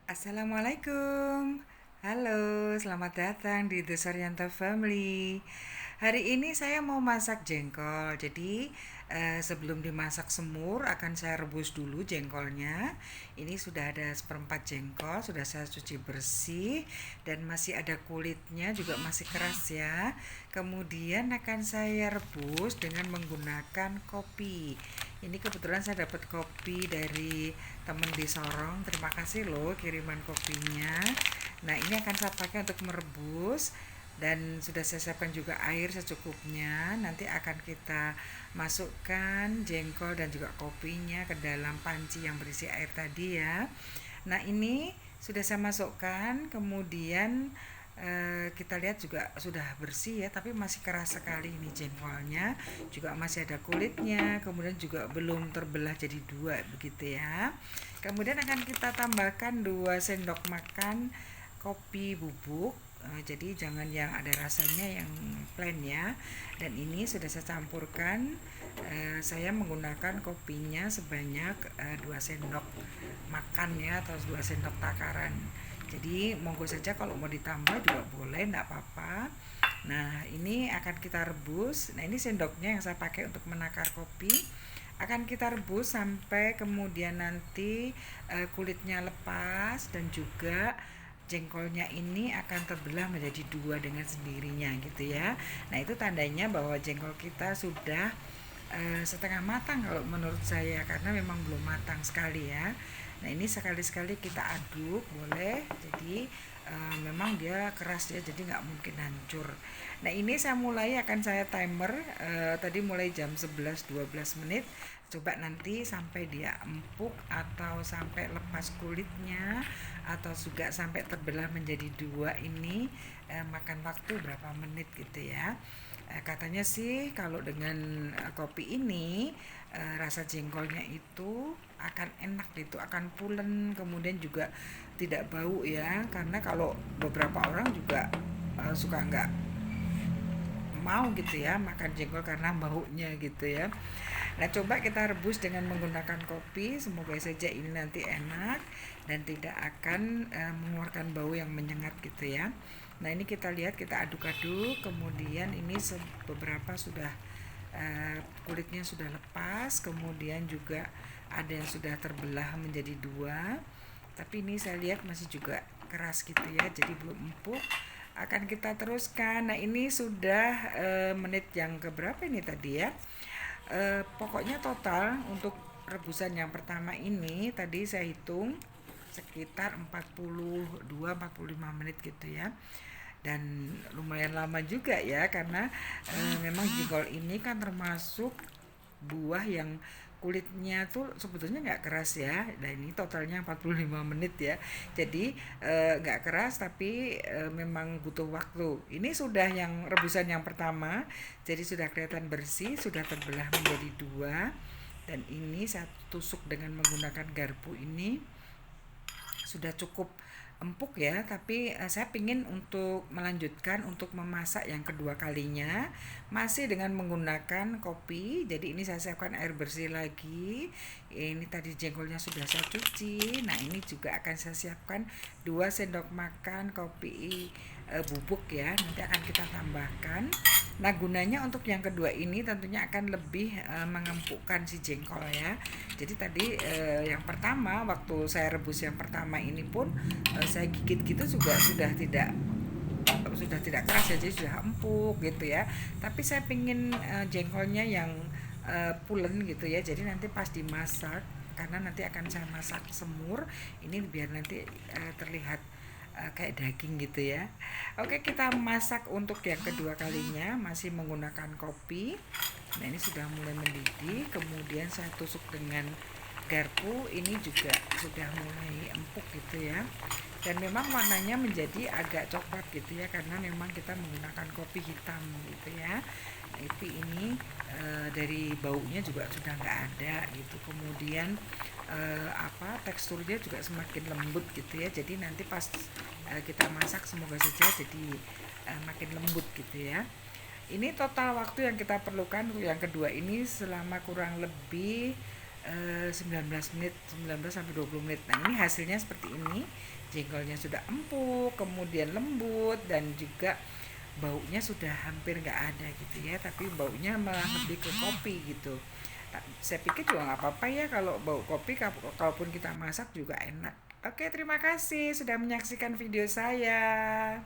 Assalamualaikum. Halo, selamat datang di The Saryanto Family. Hari ini saya mau masak jengkol. Jadi, sebelum dimasak semur akan saya rebus dulu jengkolnya. Ini sudah ada seperempat jengkol, sudah saya cuci bersih dan masih ada kulitnya juga masih keras ya. Kemudian akan saya rebus dengan menggunakan kopi. Ini kebetulan saya dapat kopi dari temen di Sorong. Terima kasih loh kiriman kopinya. Nah, ini akan saya pakai untuk merebus dan sudah saya siapkan juga air secukupnya. Nanti akan kita masukkan jengkol dan juga kopinya ke dalam panci yang berisi air tadi ya. Nah, ini sudah saya masukkan, kemudian kita lihat juga sudah bersih ya, tapi masih keras sekali ini jengkolnya, juga masih ada kulitnya, kemudian juga belum terbelah jadi dua begitu ya. Kemudian akan kita tambahkan 2 sendok makan kopi bubuk. Jadi jangan yang ada rasanya, yang plain ya. Dan ini sudah saya campurkan. Saya menggunakan kopinya sebanyak 2 sendok makan ya, atau 2 sendok takaran. Jadi monggo saja kalau mau ditambah juga boleh, enggak apa-apa. Nah, ini akan kita rebus. Nah, ini sendoknya yang saya pakai untuk menakar kopi. Akan kita rebus sampai kemudian nanti kulitnya lepas dan juga jengkolnya ini akan terbelah menjadi dua dengan sendirinya gitu ya. Nah, itu tandanya bahwa jengkol kita sudah setengah matang kalau menurut saya, karena memang belum matang sekali ya. Nah, ini sekali-sekali kita aduk boleh. Jadi memang dia keras ya, jadi nggak mungkin hancur. Nah, ini saya mulai, akan saya timer tadi mulai jam 11-12 menit. Coba nanti sampai dia empuk atau sampai lepas kulitnya atau juga sampai terbelah menjadi dua, ini makan waktu berapa menit gitu ya. Katanya sih kalau dengan kopi ini rasa jengkolnya itu akan enak, itu akan pulen, kemudian juga tidak bau ya, karena kalau beberapa orang juga suka nggak mau gitu ya makan jengkol karena baunya gitu ya. Nah, coba kita rebus dengan menggunakan kopi, semoga saja ini nanti enak dan tidak akan mengeluarkan bau yang menyengat gitu ya. Nah, ini kita lihat, kita aduk-aduk, kemudian ini beberapa sudah kulitnya sudah lepas, kemudian juga ada yang sudah terbelah menjadi dua. Tapi ini saya lihat masih juga keras gitu ya, jadi belum empuk. Akan kita teruskan. Nah, ini sudah menit yang keberapa ini tadi ya. Pokoknya total untuk rebusan yang pertama ini tadi saya hitung sekitar 42-45 menit gitu ya. Dan lumayan lama juga ya, karena memang jengkol ini kan termasuk buah yang kulitnya tuh sebetulnya nggak keras ya. Dan ini totalnya 45 menit ya, jadi nggak keras, tapi memang butuh waktu. Ini sudah yang rebusan yang pertama, jadi sudah kelihatan bersih, sudah terbelah menjadi dua. Dan ini saya tusuk dengan menggunakan garpu, ini sudah cukup empuk ya, tapi saya pingin untuk melanjutkan untuk memasak yang kedua kalinya masih dengan menggunakan kopi. Jadi ini saya siapkan air bersih lagi. Ini tadi jengkolnya sudah saya cuci. Nah, ini juga akan saya siapkan 2 sendok makan kopi bubuk ya, nanti akan kita tambahkan. Nah, gunanya untuk yang kedua ini tentunya akan lebih mengempukkan si jengkol ya. Jadi tadi yang pertama, waktu saya rebus yang pertama ini pun saya gigit gitu juga sudah tidak keras ya, jadi sudah empuk gitu ya. Tapi saya pingin jengkolnya yang pulen gitu ya. Jadi nanti pas dimasak, karena nanti akan saya masak semur, ini biar nanti terlihat kayak daging gitu ya. Oke, kita masak untuk yang kedua kalinya masih menggunakan kopi. Nah, ini sudah mulai mendidih, kemudian saya tusuk dengan garpu, ini juga sudah mulai empuk gitu ya. Dan memang warnanya menjadi agak coklat gitu ya, karena memang kita menggunakan kopi hitam gitu ya. Tapi ini dari baunya juga sudah nggak ada gitu. Kemudian teksturnya juga semakin lembut gitu ya. Jadi nanti pas kita masak semoga saja jadi makin lembut gitu ya. Ini total waktu yang kita perlukan untuk yang kedua ini selama kurang lebih 19 menit, 19 sampai 20 menit. Nah, ini hasilnya seperti ini. Jengkolnya sudah empuk, kemudian lembut, dan juga baunya sudah hampir nggak ada gitu ya, tapi baunya malah lebih ke kopi gitu. Saya pikir juga nggak apa-apa ya kalau bau kopi, kalaupun kita masak juga enak. Oke, terima kasih sudah menyaksikan video saya.